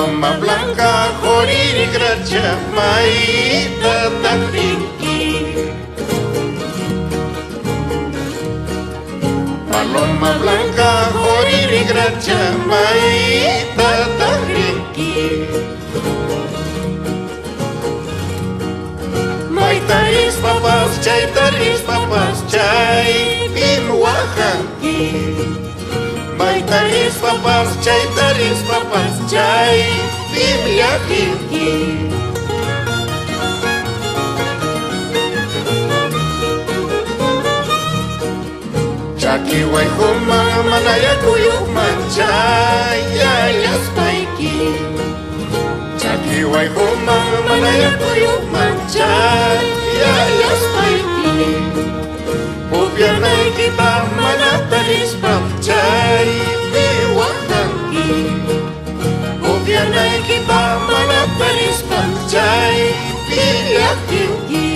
Paloma blanca, horiri gracia, mai tetap tinggi. Paloma blanca, horiri gracia, mai tetap tinggi. Mai taris papas cai pinuahanki. Mai taris papas cai pimiakinki. Caki wai homa manaya kuyuk mancai ya spaiki. Caki wai homa manaya kuyuk mancai ya spaiki. Ubianay kita manatalis pamcay piwakanki. Ubianay kita manatalis pamcay piyakinki.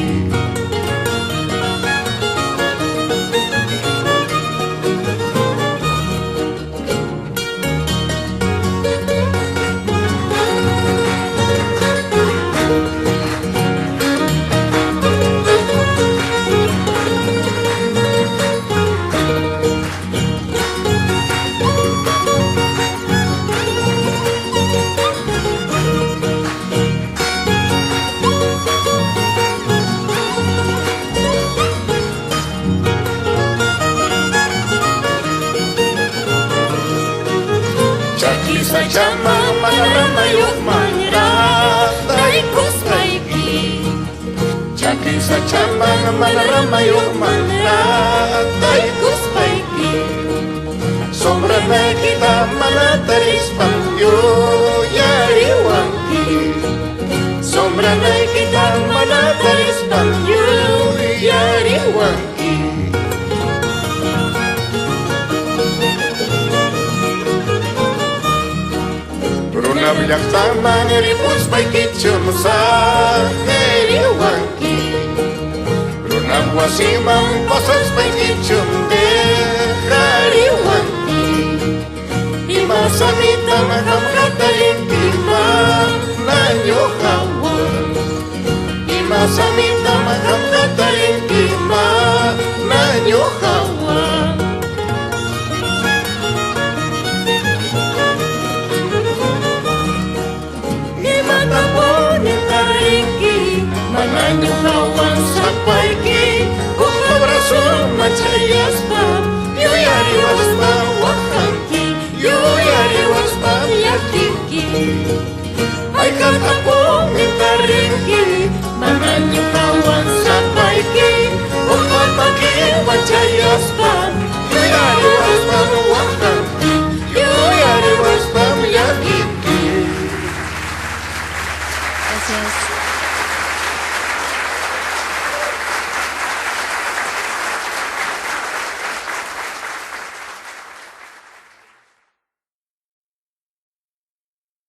Caki saja manamayok manira taikus baiki. Caki saja manamayok manira taikus baiki. Sombra na kita manataris pangyo yari wangki. Sombra na kita manataris pangyo yari wangki. Runa bilang sama ngeripus baik cemsa ngeriwanki. Runa wasimang pasas baik cemde ngeriwanki. Ima samita makam kataling tima nanyo kawan. Ima samita makam kataling tima nanyo kawan. Mananyo kawan sampai ki kung mabraso macayas pa. Yuyari was pa wakanki. Yuyari was pa yakinki. Ay katapong itaringki. Mananyo kawan sampai ki kung mapaki macayas pa.